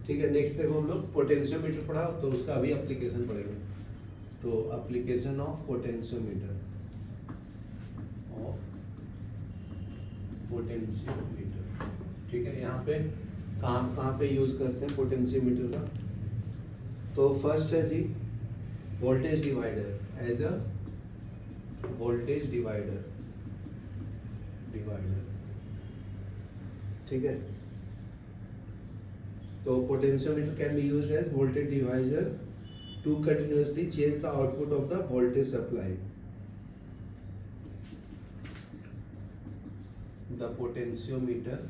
ठीक है, नेक्स्ट देखो हम लोग पोटेंशियोमीटर पढ़ा तो उसका अभी एप्लीकेशन पढ़ेंगे। तो एप्लीकेशन ऑफ पोटेंशियोमीटर, ठीक है। यहाँ पे कहाँ पे यूज करते हैं पोटेंशियोमीटर का? तो फर्स्ट है जी voltage divider, as a voltage divider, ठीक है। तो potentiometer can be used as voltage divider to continuously change the output of the voltage supply. The potentiometer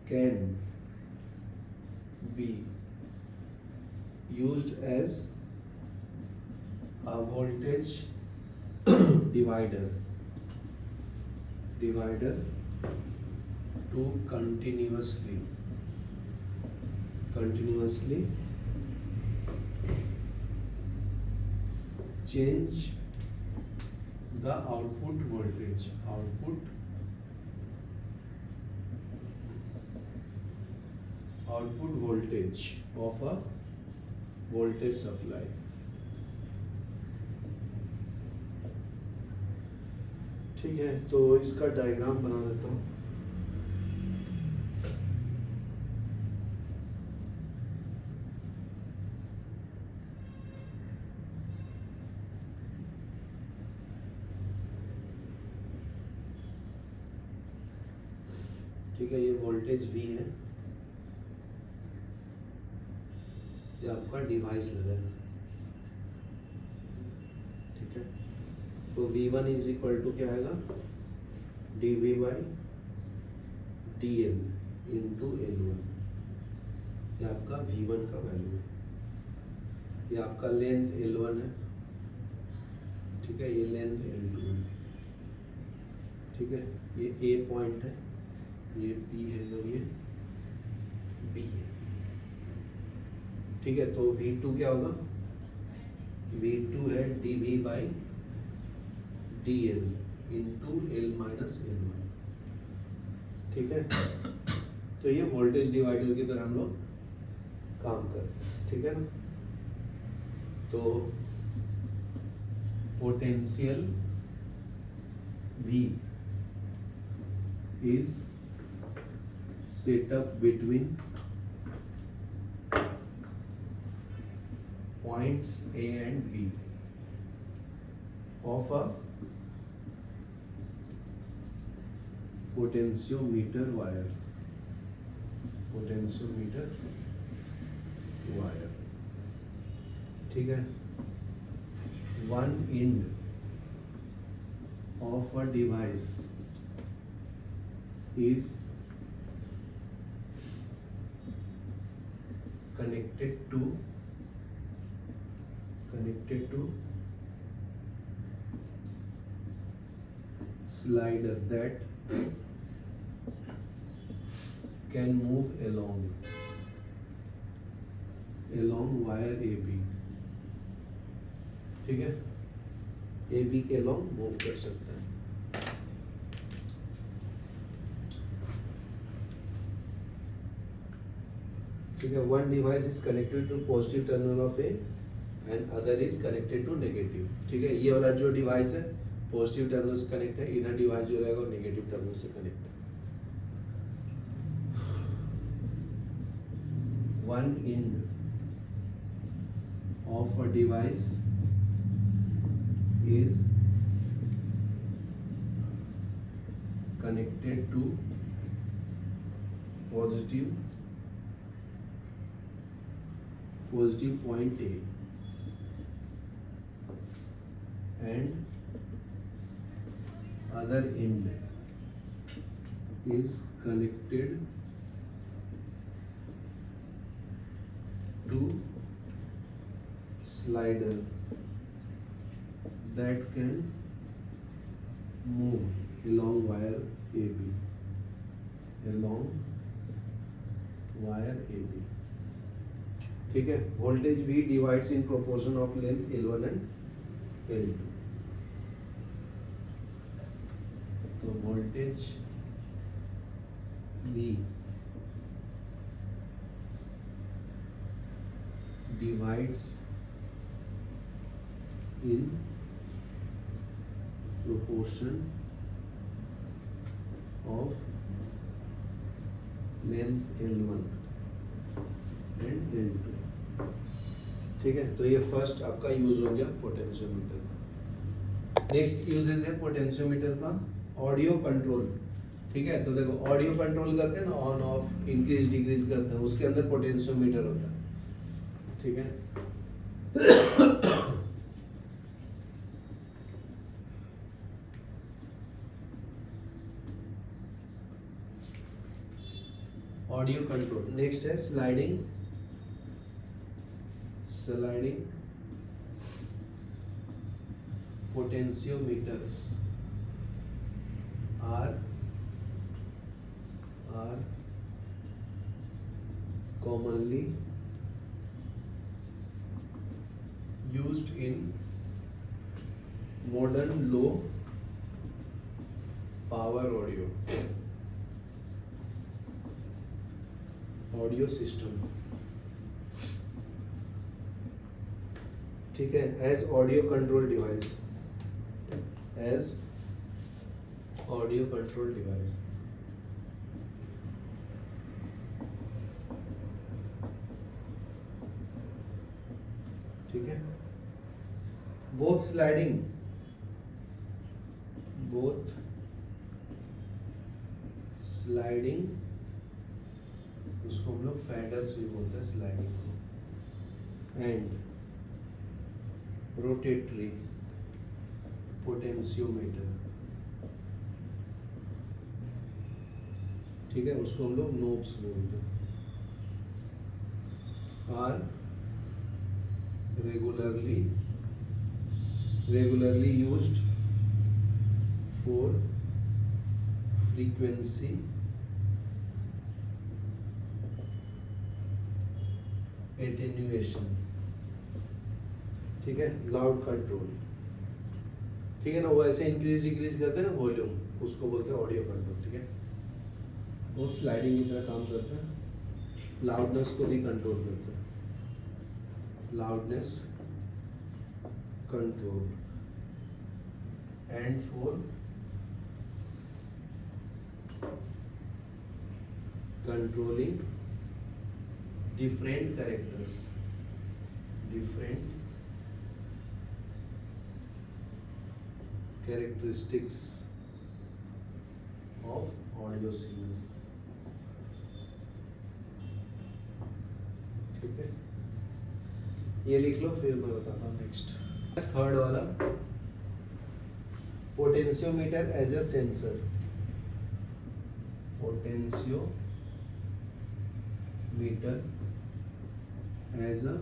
can be used as a voltage divider to continuously change the output voltage of a voltage supply। ठीक है, तो इसका diagram बना देता हूँ। ठीक है, ये वोल्टेज V है, ये आपका डिवाइस लगा है, ठीक है। तो V1 इज इक्वल टू क्या आएगा, dV by dL into L1, ये आपका V1 का वैल्यू है। ये आपका लेंथ L1 है, ठीक है, ये लेंथ L2 है, ठीक है। ये A पॉइंट है, ये P है और ये B है, ठीक है। तो V2 क्या होगा, V2 है dV by dL into L minus L1, ठीक है। तो ये वोल्टेज डिवाइडर की तरह हम लोग काम कर, ठीक है ना। तो potential V is set up between points A and B of a potentiometer wire, ठीक है। One end of a device is connected to slider that can move along wire AB, ठीक है। AB के along मूव कर सकता है, ठीक है। One device is connected to positive terminal of A and other is connected to negative, ठीक है। ये वाला जो डिवाइस है पॉजिटिव टर्मिनल से कनेक्ट है, इधर डिवाइस जो रहेगा नेगेटिव टर्मिनल से कनेक्ट है। One end of a device is connected to positive point A and other end is connected to slider that can move along wire AB, ठीक है। Voltage V divides in proportion of length L1 and L2, तो voltage V divides in proportion of lengths L1 and L2। ठीक है, तो ये first आपका use हो गया पोटेंशियोमीटर। नेक्स्ट यूजेस है पोटेंशियोमीटर का ऑडियो कंट्रोल। ठीक है, तो देखो ऑडियो कंट्रोल करते हैं ना, ऑन ऑफ इंक्रीज डिक्रीज करते हैं, उसके अंदर पोटेंशियोमीटर होता है। ठीक है, ऑडियो कंट्रोल। नेक्स्ट है sliding potentiometers are commonly used in modern low power audio system। ठीक है, as audio control device, as audio control device. ठीक है, बोथ स्लाइडिंग उसको हम लोग फैडर्स भी बोलते हैं स्लाइडिंग को, एंड रोटेटरी पोटेंशियोमीटर। ठीक है, उसको हम लोग नोब्स बोलते हैं। Are regularly used for frequency attenuation. ठीक है, लाउड कंट्रोल। ठीक है ना, वो ऐसे इंक्रीज डिक्रीज करते हैं ना वॉल्यूम, उसको बोलते हैं ऑडियो कंट्रोल। ठीक है, वो स्लाइडिंग की तरह काम करता है, लाउडनेस को भी कंट्रोल करता है, loudness control, and for controlling different characteristics of audio signal। ठीक है, ये लिख लो, फिर मैं बताता हूँ नेक्स्ट। थर्ड वाला potentiometer as a sensor. Potentiometer as a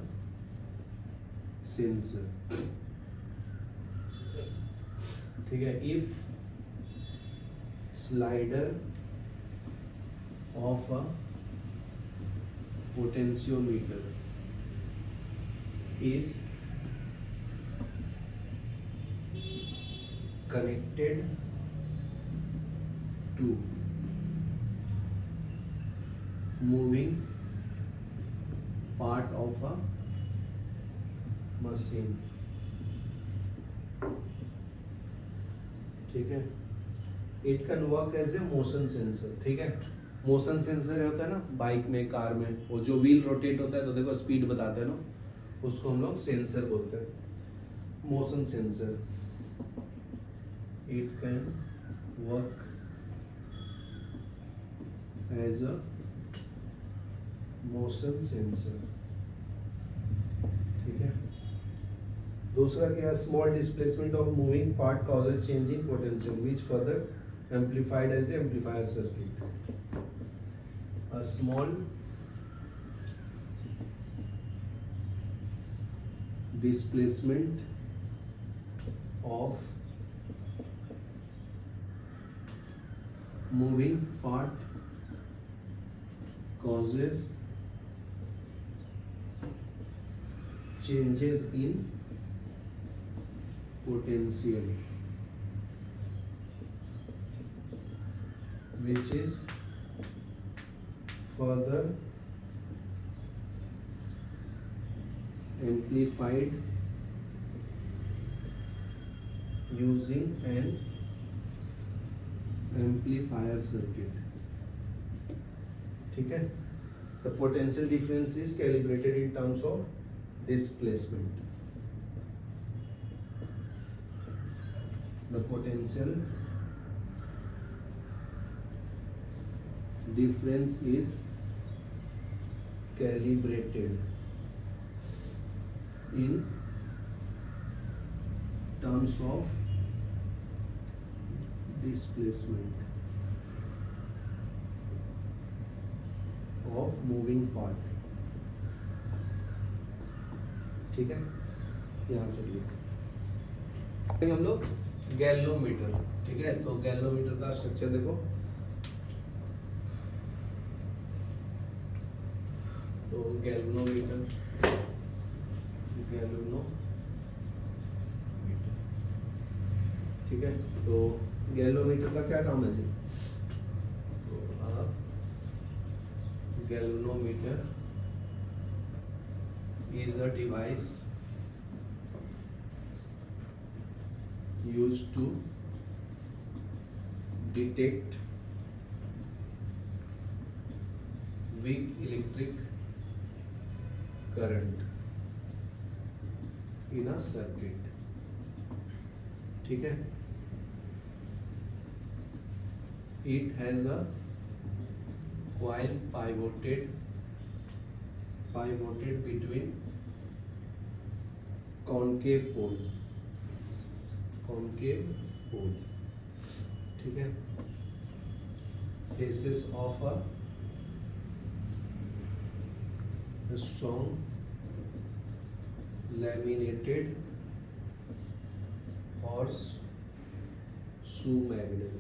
sensor। ठीक है, if slider of a potentiometer is connected to moving part of a machine। ठीक है, it can work as a motion sensor. ठीक है, मोशन सेंसर होता है ना बाइक में, कार में, वो जो व्हील रोटेट होता है तो देखो स्पीड बताते हैं ना, उसको हम लोग सेंसर बोलते हैं, motion sensor. It can work as a motion sensor. ठीक है, दूसरा क्या, small displacement of moving part causes change in potential which further amplified as amplifier circuit. A small displacement of moving part causes changes in potential which is further amplified using an amplifier circuit. ठीक है, the potential difference is calibrated in terms of displacement. The potential difference is calibrated in terms of displacement of moving part. ठीक है, यहाँ तक लिखो। हम लोग galvanometer, ठीक है, तो गैल्वेनोमीटर का स्ट्रक्चर देखो। तो गैल्वेनोमीटर ठीक है, तो गैल्वेनोमीटर का क्या काम है जी? तो galvanometer is a device used to detect weak electric current in a circuit. ठीक है, it has a coil pivoted between concave pole, ठीक है, faces of a strong laminated horseshoe magnet.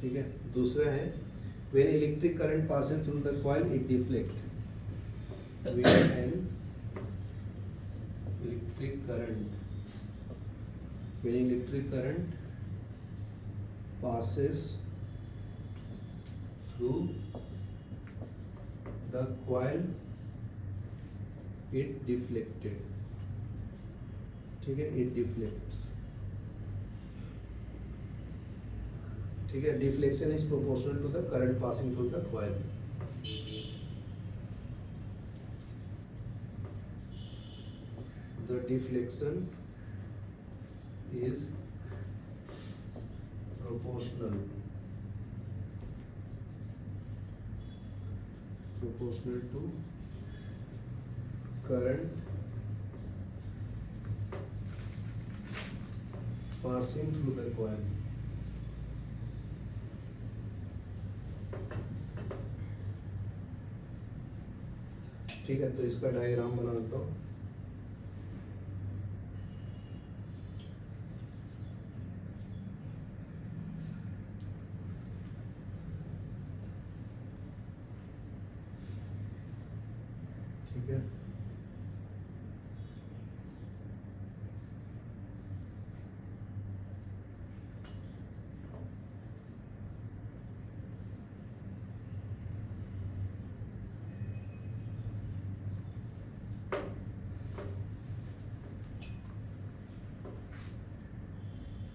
ठीक है, दूसरा है when electric current passes through the coil it deflects. When an electric current passes through the coil it deflected. ठीक है, it deflects. ठीक है, deflection is proportional to the current passing through the coil. The deflection is proportional to current passing through the coil. ठीक है, तो इसका diagram बना देता हूँ।